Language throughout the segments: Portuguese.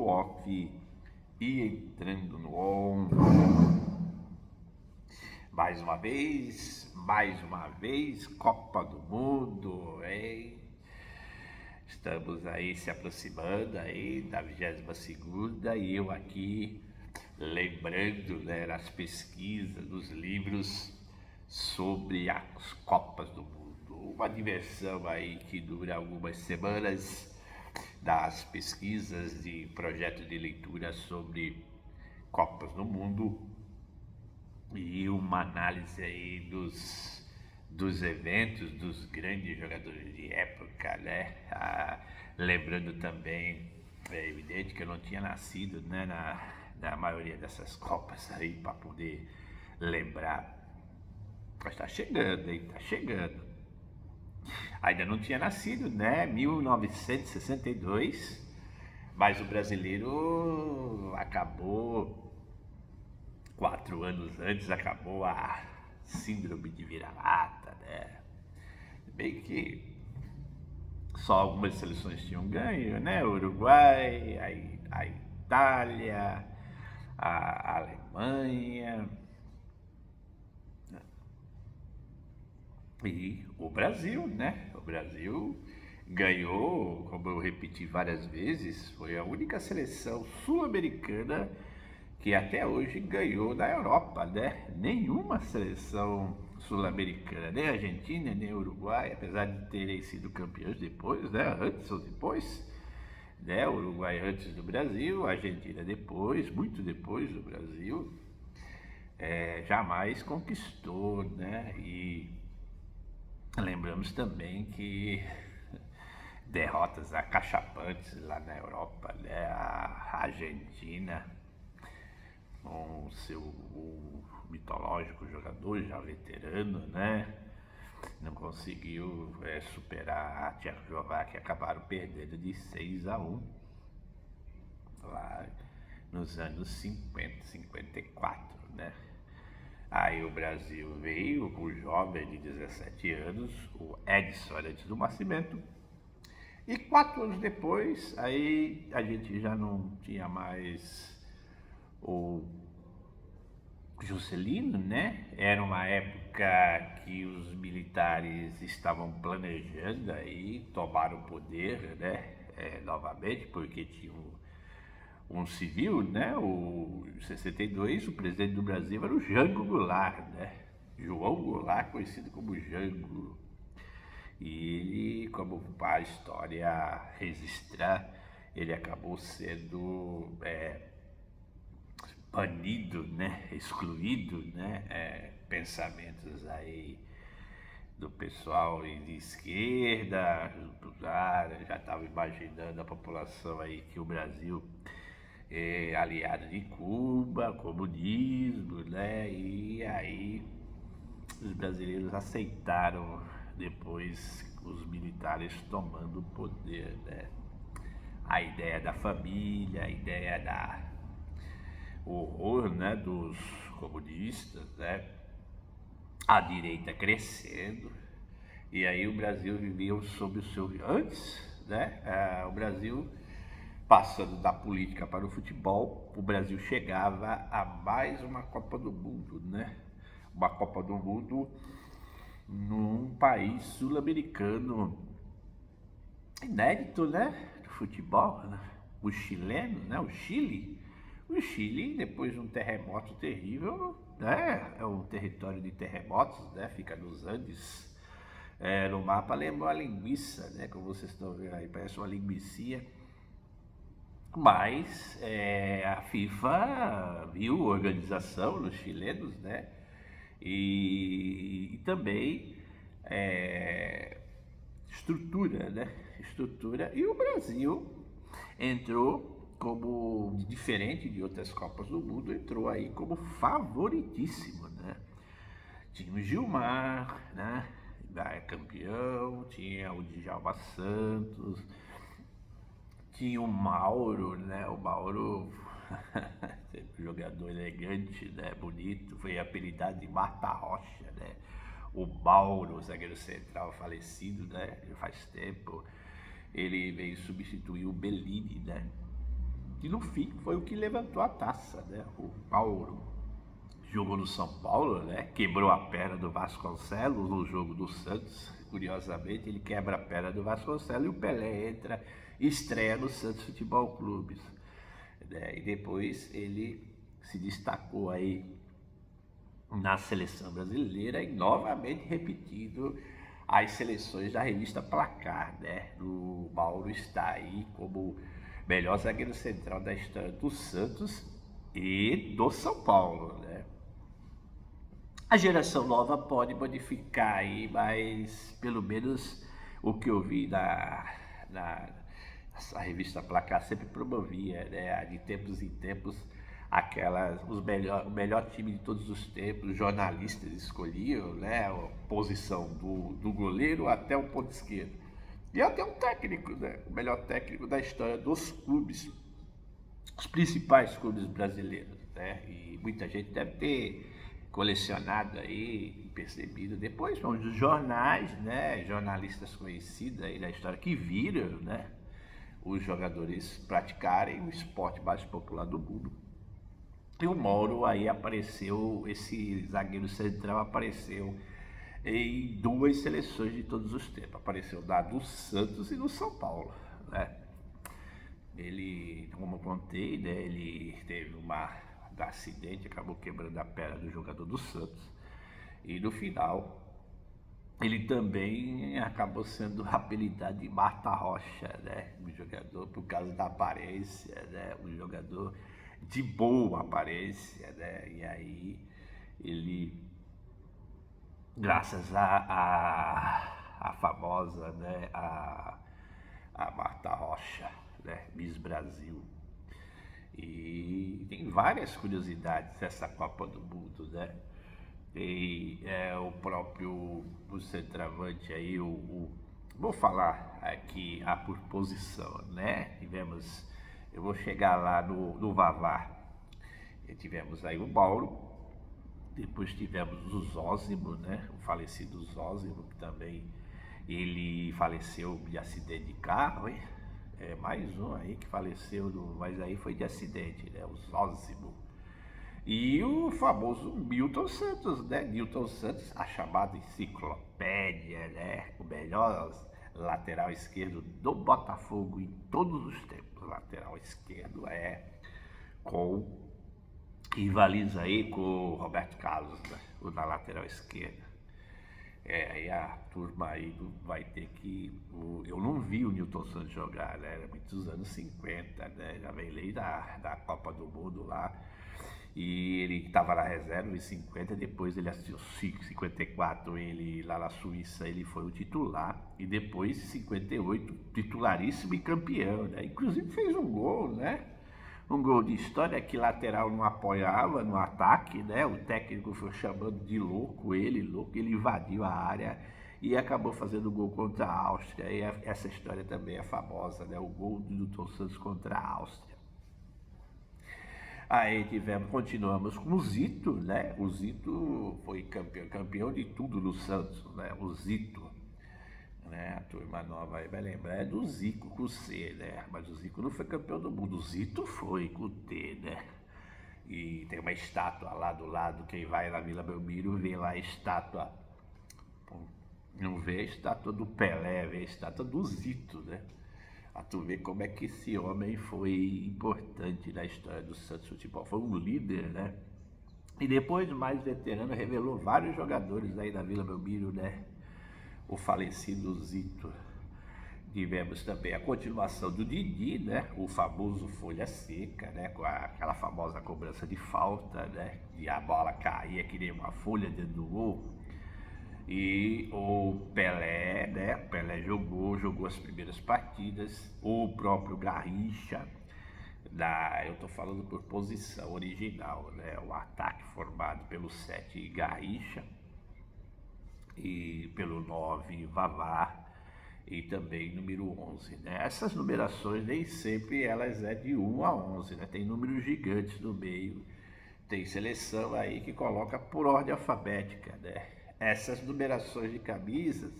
no off e entrando no on. Mais uma vez, Copa do Mundo, hein? Estamos aí se aproximando aí da 22ª e eu aqui lembrando, né, das pesquisas, dos livros sobre as Copas do Mundo. Uma diversão aí que dura algumas semanas, das pesquisas de projeto de leitura sobre Copas do Mundo e uma análise aí dos eventos, dos grandes jogadores de época, né? Lembrando também, é evidente que eu não tinha nascido, né, na maioria dessas Copas aí para poder lembrar. Mas tá chegando, hein? Tá chegando. Ainda não tinha nascido, né? 1962, mas o brasileiro acabou 4 anos antes, acabou a síndrome de vira-lata, né? Bem que só algumas seleções tinham ganho, né? O Uruguai, a Itália, a Alemanha e o Brasil, né? O Brasil ganhou, como eu repeti várias vezes, foi a única seleção sul-americana que até hoje ganhou na Europa, né? Nenhuma seleção sul-americana, nem a Argentina, nem a Uruguai, apesar de terem sido campeões depois, né? Antes ou depois, né? O Uruguai antes do Brasil, a Argentina depois, muito depois do Brasil, jamais conquistou, né? E lembramos também que derrotas acachapantes lá na Europa, né? A Argentina, com o mitológico jogador já veterano, né? Não conseguiu superar a Tchecoslováquia, acabaram perdendo de 6-1 lá nos anos 50, 54, né? Aí o Brasil veio com o jovem de 17 anos, o Edson antes do nascimento, e 4 anos depois, aí a gente já não tinha mais o Juscelino, né? Era uma época que os militares estavam planejando aí tomar o poder, né? Novamente, porque tinha um civil, né? O 62, o presidente do Brasil era o Jango Goulart, né? João Goulart, conhecido como Jango. E ele, como a história registra, ele acabou sendo banido, né? Excluído, né? Pensamentos aí do pessoal de esquerda, já estava imaginando a população aí que o Brasil é aliado de Cuba, comunismo, né? E aí os brasileiros aceitaram depois os militares tomando o poder, né? A ideia da família, a ideia da horror, né, dos comunistas, né? A direita crescendo, e aí o Brasil vivia sob o seu antes, né? O Brasil passando da política para o futebol, o Brasil chegava a mais uma Copa do Mundo, né? Uma Copa do Mundo num país sul-americano inédito, né? Do futebol, né? O chileno, né? O Chile, depois de um terremoto terrível, né? É um território de terremotos, né? Fica nos Andes. No mapa lembra uma linguiça, né? Como vocês estão vendo aí, parece uma linguicinha. Mas a FIFA viu a organização dos chilenos, né? E também estrutura, né? Estrutura. E o Brasil entrou como, diferente de outras Copas do Mundo, entrou aí como favoritíssimo, né? Tinha o Gilmar, né? Campeão, tinha o Djalma Santos, tinha o Mauro, né? O Mauro, jogador elegante, né? Bonito, foi apelidado de Mata Rocha, né? O Mauro, zagueiro central falecido, né? Faz tempo. Ele veio substituir o Bellini, né? E no fim foi o que levantou a taça, né? O Mauro jogou no São Paulo, né? Quebrou a perna do Vasconcelos no jogo do Santos. Curiosamente, ele quebra a perna do Vasconcelos e o Pelé entra, estreia no Santos Futebol Clube, né? E depois ele se destacou aí na seleção brasileira e novamente repetindo as seleções da revista Placar, né? O Mauro está aí como melhor zagueiro central da história do Santos e do São Paulo, né? A geração nova pode modificar aí, mas pelo menos o que eu vi a revista Placar sempre promovia, né? De tempos em tempos, o melhor time de todos os tempos, os jornalistas escolhiam, né? A posição do goleiro até o ponto esquerdo. E até um técnico, né? O melhor técnico da história dos clubes, os principais clubes brasileiros, né? E muita gente deve ter colecionado aí, percebido depois, são os jornais, né? Jornalistas conhecidos aí da história que viram, né? Os jogadores praticarem o esporte mais popular do mundo. E o Mauro aí apareceu, esse zagueiro central apareceu em duas seleções de todos os tempos. Apareceu na do Santos e do São Paulo, né? Ele, como eu contei, né, ele teve um acidente, acabou quebrando a perna do jogador do Santos. E no final, ele também acabou sendo apelidado de Marta Rocha, né? Um jogador por causa da aparência, né? Um jogador de boa aparência, né? E aí ele, graças a famosa, né? A Marta Rocha, né? Miss Brasil. E tem várias curiosidades dessa Copa do Mundo, né? Tem o próprio o centroavante aí, vou falar aqui por posição, né? Eu vou chegar lá no Vavá. E tivemos aí o Mauro, depois tivemos o Zósimo, né? O falecido Zósimo, que também ele faleceu de acidente de carro, hein? Mais um aí que faleceu, mas aí foi de acidente, né? O Zósimo. E o famoso Milton Santos, né? Milton Santos, a chamada enciclopédia, né? O melhor lateral esquerdo do Botafogo em todos os tempos. Lateral esquerdo rivaliza aí com o Roberto Carlos, né? Na lateral esquerda. Aí a turma aí vai ter que... Eu não vi o Nilton Santos jogar, né? Era muitos anos 50, né? Já veio lei da Copa do Mundo lá. E ele estava na reserva em 50, depois ele assistiu 54, ele lá na Suíça ele foi o titular. E depois em 58, titularíssimo e campeão, né? Inclusive fez um gol, né? Um gol de história que lateral não apoiava no ataque, né? O técnico foi chamando de louco, ele invadiu a área e acabou fazendo gol contra a Áustria. E essa história também é famosa, né? O gol do Nilton Santos contra a Áustria. Aí continuamos com o Zito, né? O Zito foi campeão de tudo no Santos, né? O Zito, né? A turma nova aí vai lembrar do Zico com o C, né? Mas o Zico não foi campeão do mundo, o Zito foi com o T, né? E tem uma estátua lá do lado, quem vai na Vila Belmiro vê lá a estátua, não vê a estátua do Pelé, vê a estátua do Zito, né? A tu ver como é que esse homem foi importante na história do Santos Futebol, foi um líder, né? E depois, mais veterano, revelou vários jogadores aí da Vila Belmiro, né? O falecido Zito. Tivemos também a continuação do Didi, né? O famoso folha seca, né? Com aquela famosa cobrança de falta, né? E a bola caía que nem uma folha dentro do gol. E o Pelé, né? O Pelé jogou as primeiras partidas. O próprio Garrincha, eu tô falando por posição original, né? O ataque formado pelo 7 Garrincha e pelo 9 Vavá e também número 11, né? Essas numerações nem sempre elas de 1 a 11, né? Tem números gigantes no meio. Tem seleção aí que coloca por ordem alfabética, né? Essas numerações de camisas,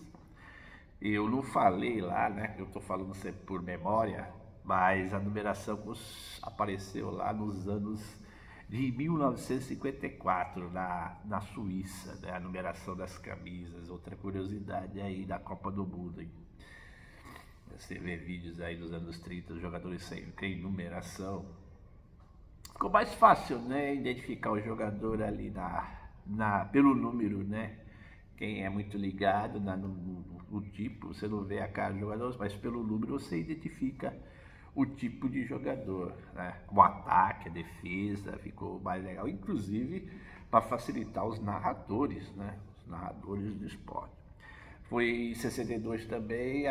eu não falei lá, né? Eu tô falando sempre por memória, mas a numeração apareceu lá nos anos de 1954, na Suíça, né? A numeração das camisas. Outra curiosidade aí da Copa do Mundo, hein? Você vê vídeos aí dos anos 30, os jogadores sem numeração. Ficou mais fácil, né, identificar o jogador ali pelo número, né? Quem é muito ligado no tipo, você não vê a cara do jogador, mas pelo número você identifica o tipo de jogador, né? O ataque, a defesa, ficou mais legal, inclusive para facilitar os narradores, né? Os narradores do esporte. Foi em 62 também,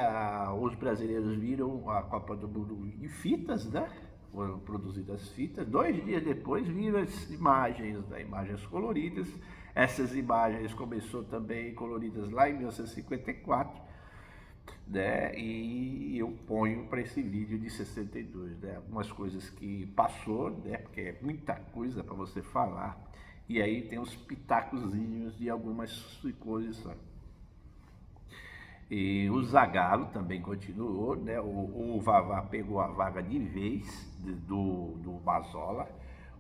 os brasileiros viram a Copa do Mundo em fitas, né? Foram produzidas fitas. 2 dias depois viram as imagens, né? Imagens coloridas. Essas imagens começou também coloridas lá em 1954, né? E eu ponho para esse vídeo de 62, né? Algumas coisas que passou, né? Porque é muita coisa para você falar. E aí tem os pitacozinhos de algumas coisas. E o Zagallo também continuou, né? O Vavá pegou a vaga de vez do Mazzola.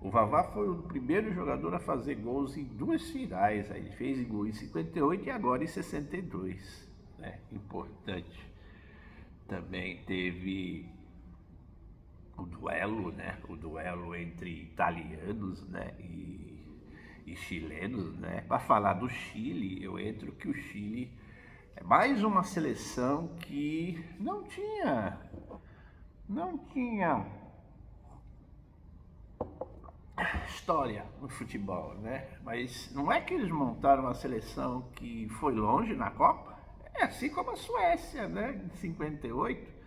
O Vavá foi o primeiro jogador a fazer gols em 2 finais. Ele fez gol em 58 e agora em 62. Né? Importante. Também teve o duelo, né? O duelo entre italianos, né? e chilenos, né? Para falar do Chile, eu entro que o Chile é mais uma seleção que não tinha história no futebol, né? Mas não é que eles montaram uma seleção que foi longe na Copa? É assim como a Suécia, né? Em 58.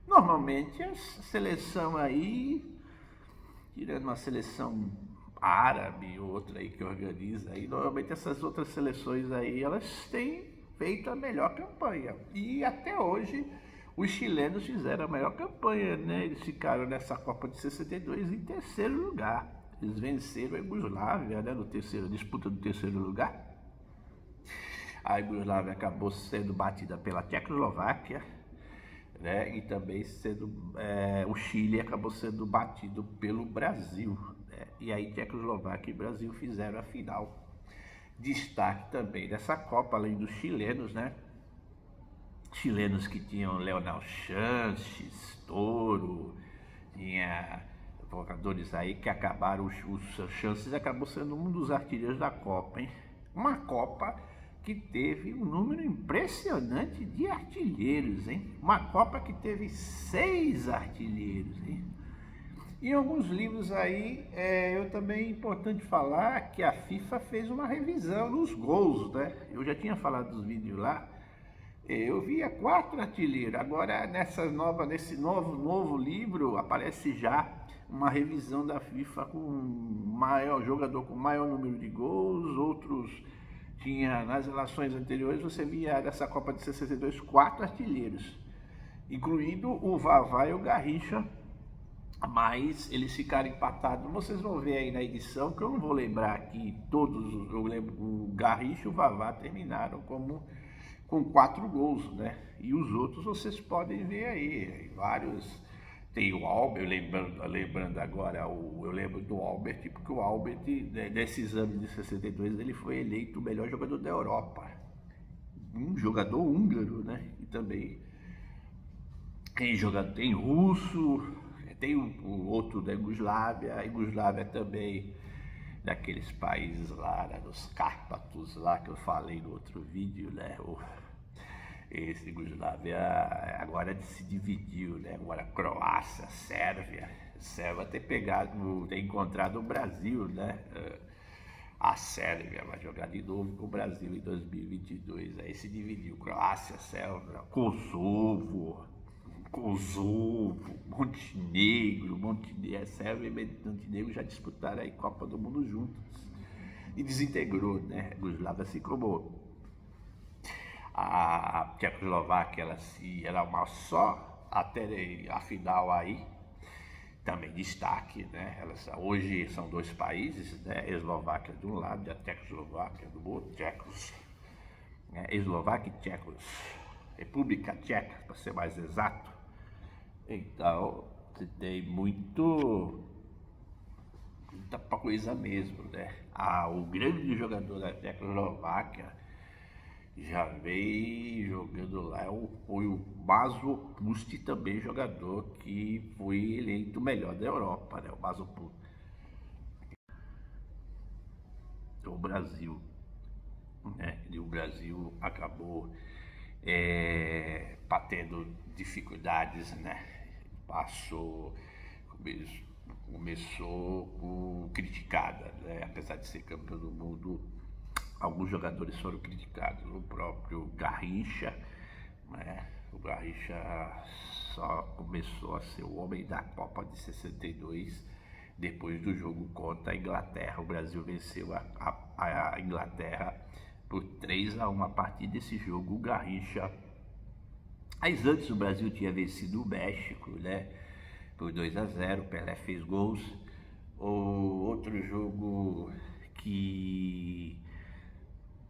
Normalmente a seleção aí, tirando uma seleção árabe, outra aí que organiza aí, normalmente essas outras seleções aí, elas têm feito a melhor campanha. E até hoje os chilenos fizeram a melhor campanha, né? Eles ficaram nessa Copa de 62 em terceiro lugar. Eles venceram a Iugoslávia, né? Disputa do terceiro lugar. A Iugoslávia acabou sendo batida pela Tchecoslováquia, né? E também o Chile acabou sendo batido pelo Brasil, né? E aí Tchecoslováquia e Brasil fizeram a final. Destaque também dessa Copa, além dos chilenos, né? Chilenos que tinham Leonel Sanches, Toro, tinha jogadores aí que acabaram, os Sanches acabou sendo um dos artilheiros da Copa, hein? Uma Copa que teve um número impressionante de artilheiros, hein? Uma Copa que teve 6 artilheiros, hein? Em alguns livros aí, eu também é importante falar que a FIFA fez uma revisão nos gols, né? Eu já tinha falado dos vídeos lá, eu via 4 artilheiros. Agora nesse novo livro aparece já uma revisão da FIFA com maior jogador com maior número de gols. Outros tinha nas relações anteriores, você via nessa Copa de 62 4 artilheiros, incluindo o Vavá e o Garrincha. Mas eles ficaram empatados. Vocês vão ver aí na edição, que eu não vou lembrar aqui todos. Eu lembro o Garrincha e o Vavá terminaram com 4 gols, né? E os outros vocês podem ver aí, vários. Tem o Albert, lembrando agora, eu lembro do Albert, porque o Albert, nesses anos de 62, ele foi eleito o melhor jogador da Europa. Um jogador húngaro, né? E também tem russo. Tem o outro da Iugoslávia, a Iugoslávia também, daqueles países lá, né, dos Cárpatos lá, que eu falei no outro vídeo, né? Esse Iugoslávia agora se dividiu, né? Agora Croácia, Sérvia tem encontrado o Brasil, né? A Sérvia vai jogar de novo com o Brasil em 2022, aí se dividiu, Croácia, Sérvia, Kosovo, Montenegro, Sérvia e Montenegro já disputaram aí Copa do Mundo juntos e desintegrou, né? A Iugoslávia, assim como a Tchecoslováquia, era uma só até a final aí. Também destaque, né? Hoje são 2 países, né? A Eslováquia de um lado e a Tchecoslováquia do outro, tchecos, né? Eslováquia e tchecos, República Tcheca, para ser mais exato. Então, você tem muita coisa mesmo, né? O grande jogador da Tchecoslováquia já veio jogando lá, foi o Masopust, também jogador que foi eleito o melhor da Europa, né? O Masopust. O Brasil, né? E o Brasil acabou tendo dificuldades, né? Passou, começou criticada, né? Apesar de ser campeão do mundo, alguns jogadores foram criticados. O próprio Garrincha, né? O Garrincha só começou a ser o homem da Copa de 62 depois do jogo contra a Inglaterra. O Brasil venceu a Inglaterra por 3-1. A partir desse jogo, o Garrincha... Mas antes o Brasil tinha vencido o México, né? Por 2-0, Pelé fez gols. O outro jogo que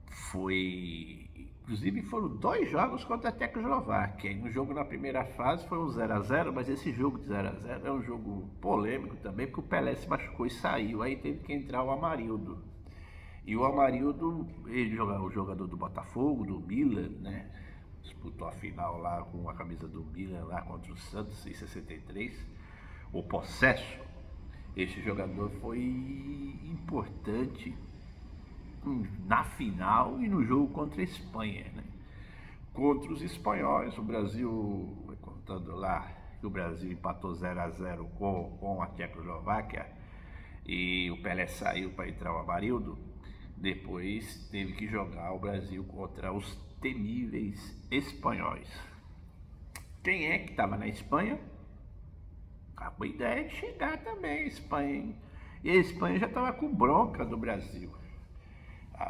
foi... Inclusive foram 2 jogos contra a Tchecoslováquia. Um jogo na primeira fase foi um 0-0, mas esse jogo de 0-0 é um jogo polêmico também, porque o Pelé se machucou e saiu. Aí teve que entrar o Amarildo. E o Amarildo, ele jogava o jogador do Botafogo, do Milan, né? Disputou a final lá com a camisa do Milan lá contra o Santos em 63. O Possesso, esse jogador foi importante na final e no jogo contra a Espanha, né? Contra os espanhóis, o Brasil, contando lá que o Brasil empatou 0-0 com a Tchecoslováquia e o Pelé saiu para entrar o Amarildo. Depois teve que jogar o Brasil contra os temíveis espanhóis. Quem é que estava na Espanha? A boa ideia de chegar também a Espanha, hein? E a Espanha já estava com bronca do Brasil.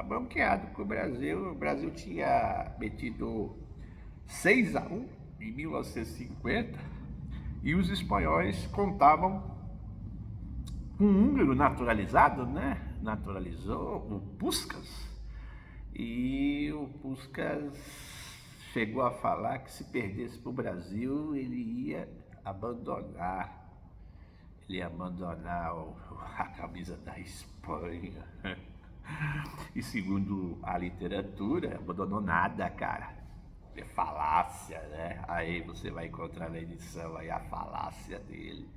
Bronqueado com o Brasil tinha metido 6-1 em 1950 e os espanhóis contavam com um húngaro naturalizado, né? Naturalizou o Puskás. E o Puskás chegou a falar que se perdesse para o Brasil, ele ia abandonar a camisa da Espanha. E segundo a literatura, abandonou nada, cara. É falácia, né? Aí você vai encontrar na edição aí a falácia dele,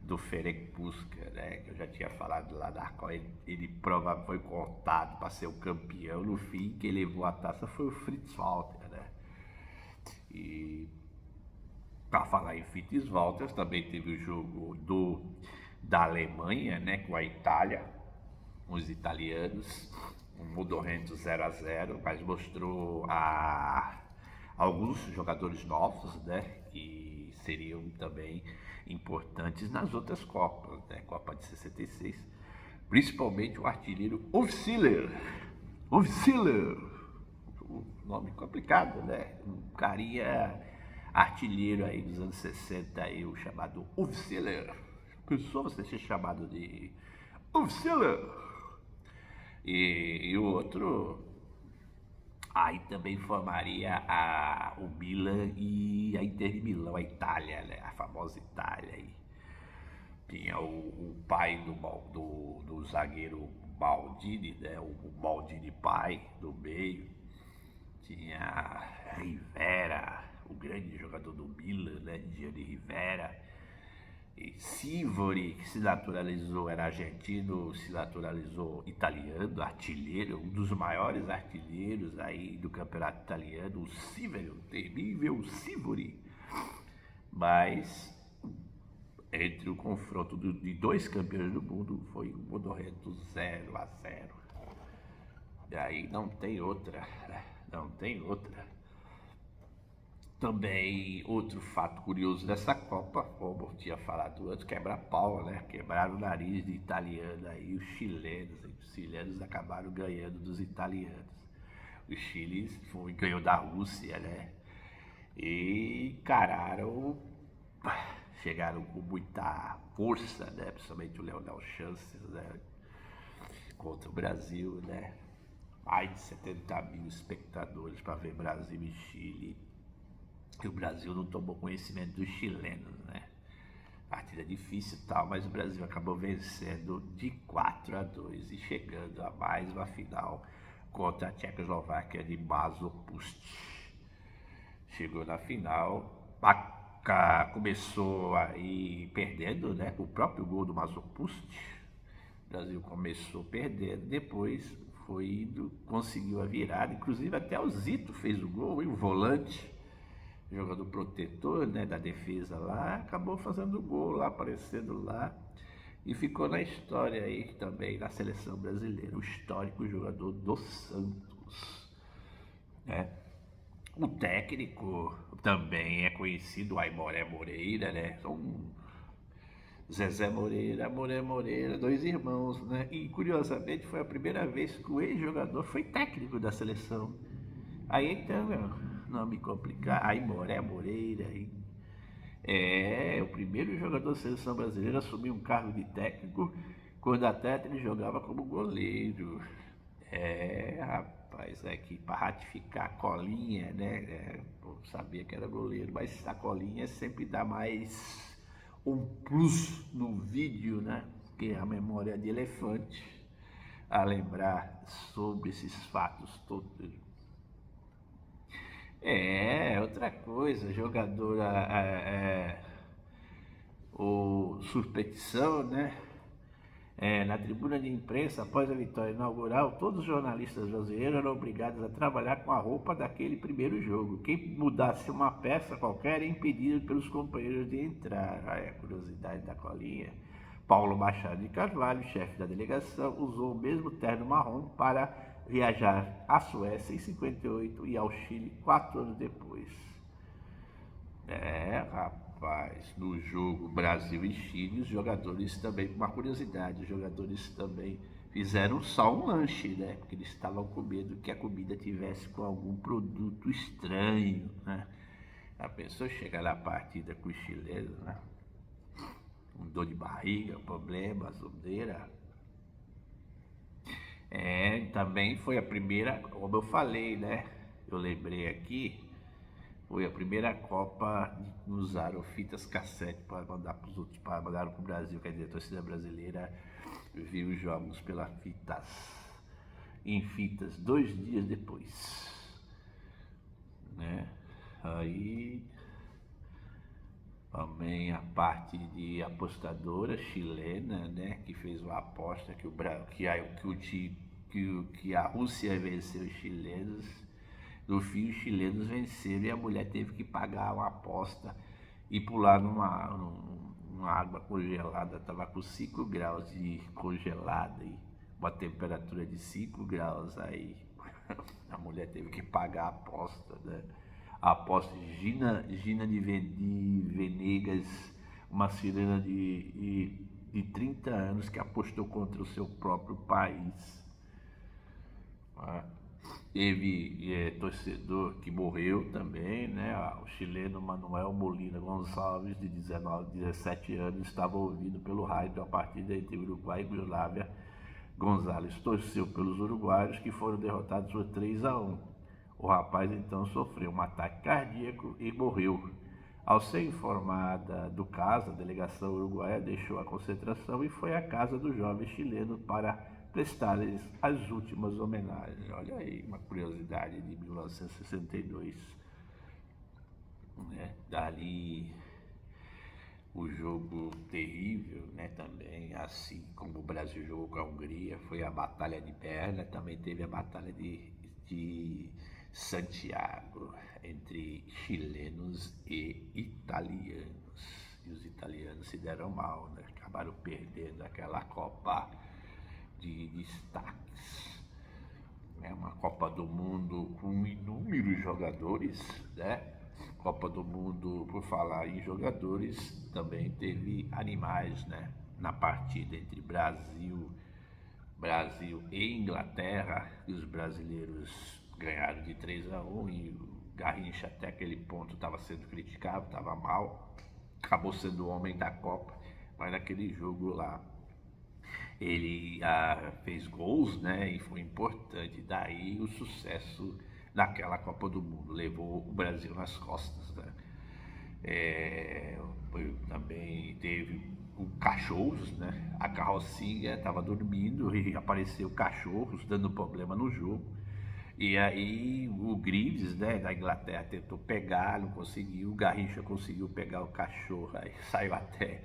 do Ferenc Puskás, né? Que eu já tinha falado lá da qual ele foi contado para ser o campeão. No fim, quem levou a taça foi o Fritz Walter, né? E para falar em Fritz Walter, também teve o jogo da Alemanha, né? Com a Itália, os italianos, um modorrento 0-0, mas mostrou alguns jogadores novos, né? Que seriam também importantes nas outras Copas, né? Copa de 66, principalmente o artilheiro Hofstiller, nome complicado, né? Um carinha artilheiro aí dos anos 60, aí, o chamado Hofstiller. Pensou você ser chamado de Hofstiller? E o outro, aí também formaria o Milan e a Inter de Milão, a Itália, né? A famosa Itália aí. Tinha o pai do zagueiro Maldini, né? O Maldini pai do meio. Tinha Rivera, o grande jogador do Milan, né? Gianni Rivera. E Sivori, que se naturalizou, era argentino, se naturalizou italiano, artilheiro, um dos maiores artilheiros aí do campeonato italiano, o Sivori, o temível Sivori. Mas entre o confronto de 2 campeões do mundo foi um modorrento 0-0. E aí não tem outra, não tem outra. Também outro fato curioso dessa Copa, como eu tinha falado antes, quebra-pau, né? Quebraram o nariz de italiano aí, os chilenos acabaram ganhando dos italianos. O Chile ganhou da Rússia, né? E chegaram com muita força, né? Principalmente o Leonel Chancellor, né? Contra o Brasil, né? Mais de 70 mil espectadores para ver Brasil e Chile. E o Brasil não tomou conhecimento dos chilenos, né? Partida difícil e tal, mas o Brasil acabou vencendo de 4-2 e chegando a mais uma final contra a Tchecoslováquia de Masopust. Chegou na final, começou aí perdendo, né? O próprio gol do Masopust. O Brasil começou perdendo, depois foi indo, conseguiu a virada, inclusive até o Zito fez o gol, e o volante, jogador protetor, né, da defesa lá, acabou fazendo o gol lá, aparecendo lá, e ficou na história aí também, na seleção brasileira, o histórico jogador do Santos, né? O técnico também é conhecido, Aimoré Moreira, né? Zezé Moreira, Moré Moreira, dois irmãos, né? E curiosamente foi a primeira vez que o ex-jogador foi técnico da seleção. Aí então, não me complicar, Aimoré Moreira, o primeiro jogador da seleção brasileira a assumir um cargo de técnico quando até ele jogava como goleiro. Rapaz, aqui para ratificar a colinha, né? Eu sabia que era goleiro, mas a colinha sempre dá mais um plus no vídeo, né? Que é a memória de elefante, a lembrar sobre esses fatos todos. Outra coisa, jogador, o Superstição, né? Na tribuna de imprensa, após a vitória inaugural, todos os jornalistas brasileiros eram obrigados a trabalhar com a roupa daquele primeiro jogo. Quem mudasse uma peça qualquer era impedido pelos companheiros de entrar. A curiosidade da colinha. Paulo Machado de Carvalho, chefe da delegação, usou o mesmo terno marrom para viajar à Suécia em 58 e ao Chile 4 anos depois. Rapaz, no jogo Brasil e Chile, os jogadores também, uma curiosidade, os jogadores também fizeram só um lanche, né? Porque eles estavam com medo que a comida tivesse com algum produto estranho, né? A pessoa chega na partida com os chilenos, né? Um dor de barriga, problema, zombeira. Também foi a primeira, como eu falei, né? Eu lembrei aqui, foi a primeira Copa que usaram fitas cassete para mandar para os outros, para mandar para o Brasil, quer dizer, a torcida brasileira viu os jogos em fitas 2 dias depois, né? Aí também a parte de apostadora chilena, né, que fez uma aposta que a Rússia venceu os chilenos. No fim, os chilenos venceram e a mulher teve que pagar uma aposta e pular numa água congelada. Estava com 5 graus de congelada e uma temperatura de 5 graus. Aí a mulher teve que pagar a aposta, né? A aposta de Gina de Venegas, uma sirena de 30 anos que apostou contra o seu próprio país. Teve torcedor que morreu também, né? O chileno Manuel Molina Gonçalves, de 17 anos, estava ouvindo pelo rádio a partida entre Uruguai e Iugoslávia. Gonzalez torceu pelos uruguaios, que foram derrotados por 3-1. O rapaz então sofreu um ataque cardíaco e morreu. Ao ser informada do caso, a delegação uruguaia deixou a concentração e foi à casa do jovem chileno para prestar-lhes as últimas homenagens. Olha aí, uma curiosidade de 1962. Né? Dali o jogo terrível, né? Também, assim como o Brasil jogou com a Hungria, foi a Batalha de Berna, também teve a Batalha de Santiago, entre chilenos e italianos. E os italianos se deram mal, né? Acabaram perdendo aquela Copa de destaques. É uma Copa do Mundo com inúmeros jogadores, né? Copa do Mundo, por falar em jogadores, também teve animais, né? Na partida entre Brasil e Inglaterra, os brasileiros ganharam de 3-1 e o Garrincha até aquele ponto estava sendo criticado, estava mal, acabou sendo o homem da Copa, mas naquele jogo lá ele fez gols, né, e foi importante, daí o sucesso naquela Copa do Mundo, levou o Brasil nas costas, né? Também teve o Cachorros, né? A carrocinha estava dormindo e apareceu Cachorros dando problema no jogo. E aí o Greaves, né, da Inglaterra, tentou pegar, não conseguiu. O Garrincha conseguiu pegar o cachorro, aí saiu até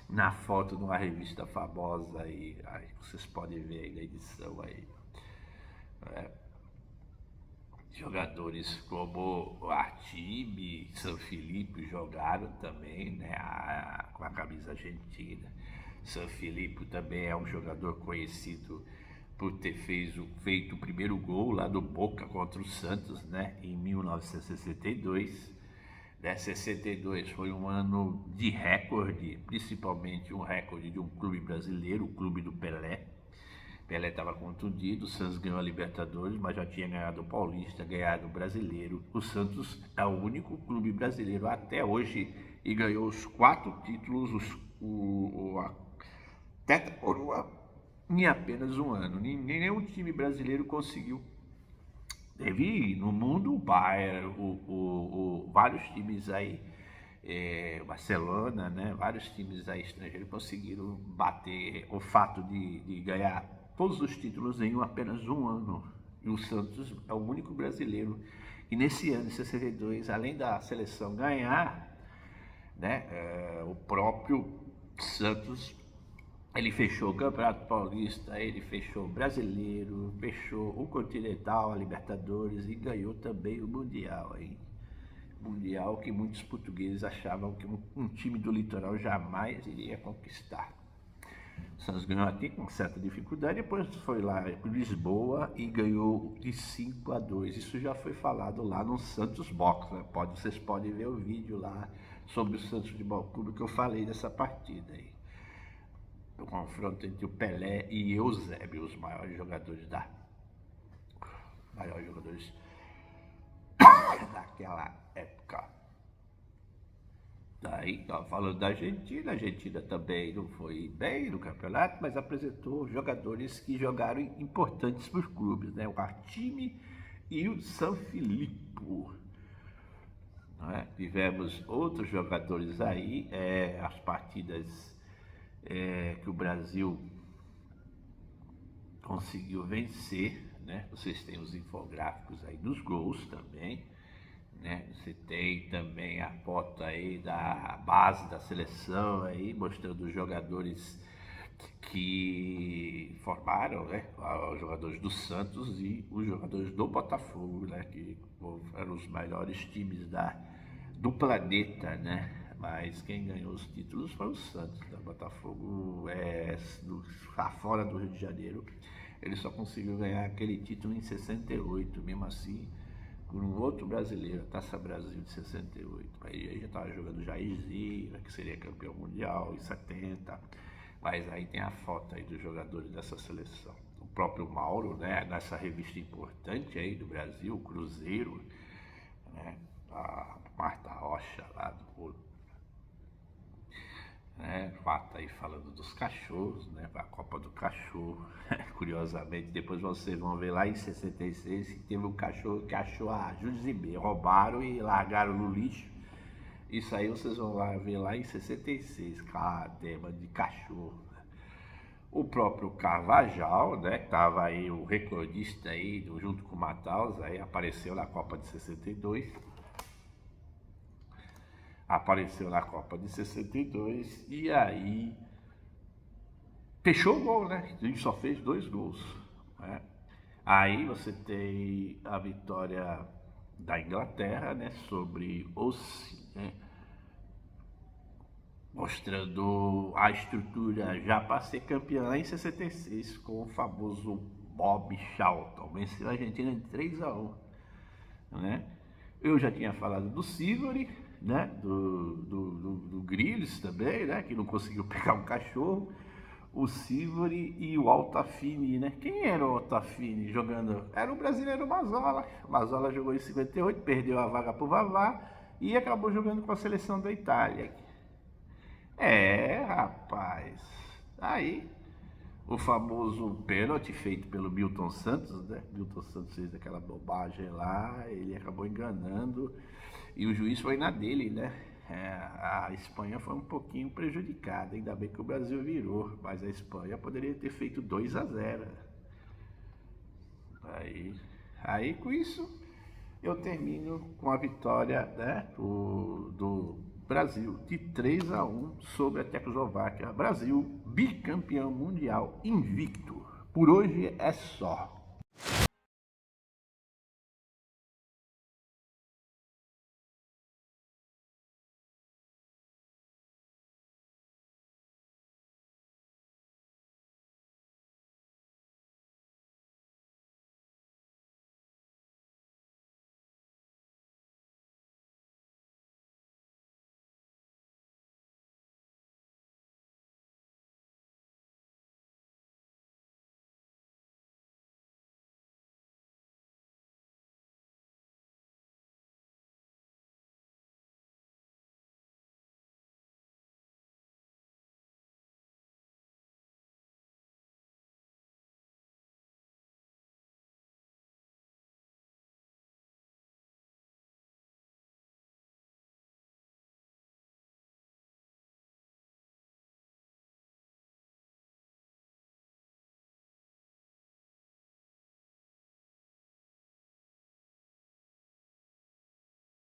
na foto de uma revista famosa aí vocês podem ver aí na edição aí. Jogadores como o Artime, San Filipe jogaram também, né, com a camisa argentina. San Filipe também é um jogador conhecido por ter feito o primeiro gol lá do Boca contra o Santos, né, em 1962. 62 foi um ano de recorde, principalmente um recorde de um clube brasileiro, o clube do Pelé. Pelé estava contundido, o Santos ganhou a Libertadores, mas já tinha ganhado o Paulista, ganhado o Brasileiro. O Santos é o único clube brasileiro até hoje e ganhou os 4 títulos, a tetracoroa, em apenas um ano. Nenhum time brasileiro conseguiu. Teve no mundo o Bayern, vários times aí, Barcelona, né? Vários times aí estrangeiros conseguiram bater o fato de ganhar todos os títulos em apenas um ano. E o Santos é o único brasileiro. E nesse ano, em 62, além da seleção ganhar, né, o próprio Santos, ele fechou o Campeonato Paulista, ele fechou o Brasileiro, fechou o Continental, a Libertadores e ganhou também o Mundial. Hein? Mundial que muitos portugueses achavam que um time do litoral jamais iria conquistar. O Santos ganhou aqui com certa dificuldade, depois foi lá para Lisboa e ganhou de 5-2. Isso já foi falado lá no Santos Box, né? Vocês podem ver o vídeo lá sobre o Santos Futebol Clube que eu falei dessa partida aí. O confronto entre o Pelé e Eusébio, os maiores jogadores daquela época. Daí, falando da Argentina, a Argentina também não foi bem no campeonato, mas apresentou jogadores que jogaram importantes para os clubes, né? O Artime e o San Filipe. Né? Tivemos outros jogadores aí, as partidas que o Brasil conseguiu vencer, né? Vocês têm os infográficos aí dos gols também, né? Você tem também a foto aí da base da seleção aí, mostrando os jogadores que formaram, né? Os jogadores do Santos e os jogadores do Botafogo, né? Que eram os melhores times do planeta, né? Mas quem ganhou os títulos foi o Santos, né? Botafogo fora do Rio de Janeiro. Ele só conseguiu ganhar aquele título em 68, mesmo assim, por um outro brasileiro, a Taça Brasil de 68. Aí já estava jogando Jairzinho, que seria campeão mundial em 70. Mas aí tem a foto aí dos jogadores dessa seleção. O próprio Mauro, né, nessa revista importante aí do Brasil, o Cruzeiro, né, a Marta Rocha lá do né, fato aí falando dos cachorros, né, a Copa do Cachorro. Curiosamente, depois vocês vão ver lá em 66 que teve um cachorro que achou a Judizimê, roubaram e largaram no lixo. Isso aí vocês vão ver lá em 66, tema de cachorro. O próprio Carvajal, né, que estava aí o recordista aí, junto com o Mataus, aí apareceu na Copa de 62. Apareceu na Copa de 62 e aí fechou o gol, né? A gente só fez 2 gols. Né? Aí você tem a vitória da Inglaterra, né, sobre os, né, mostrando a estrutura já para ser campeã em 66 com o famoso Bob Charlton. Venceu a Argentina de 3-1. Né? Eu já tinha falado do Sivori, né? do Greaves também, né? Que não conseguiu pegar um cachorro. O Sivori e o Altafini, né? Quem era o Altafini jogando? Era o brasileiro Mazzola. Mazzola jogou em 58, perdeu a vaga pro Vavá e acabou jogando com a seleção da Itália. Rapaz. Aí o famoso pênalti feito pelo Milton Santos, né? Milton Santos fez aquela bobagem lá, ele acabou enganando e o juiz foi na dele, né? A Espanha foi um pouquinho prejudicada, ainda bem que o Brasil virou, mas a Espanha poderia ter feito 2-0. Aí com isso eu termino com a vitória, né, do Brasil de 3-1 sobre a Tchecoslováquia. Brasil bicampeão mundial invicto. Por hoje é só.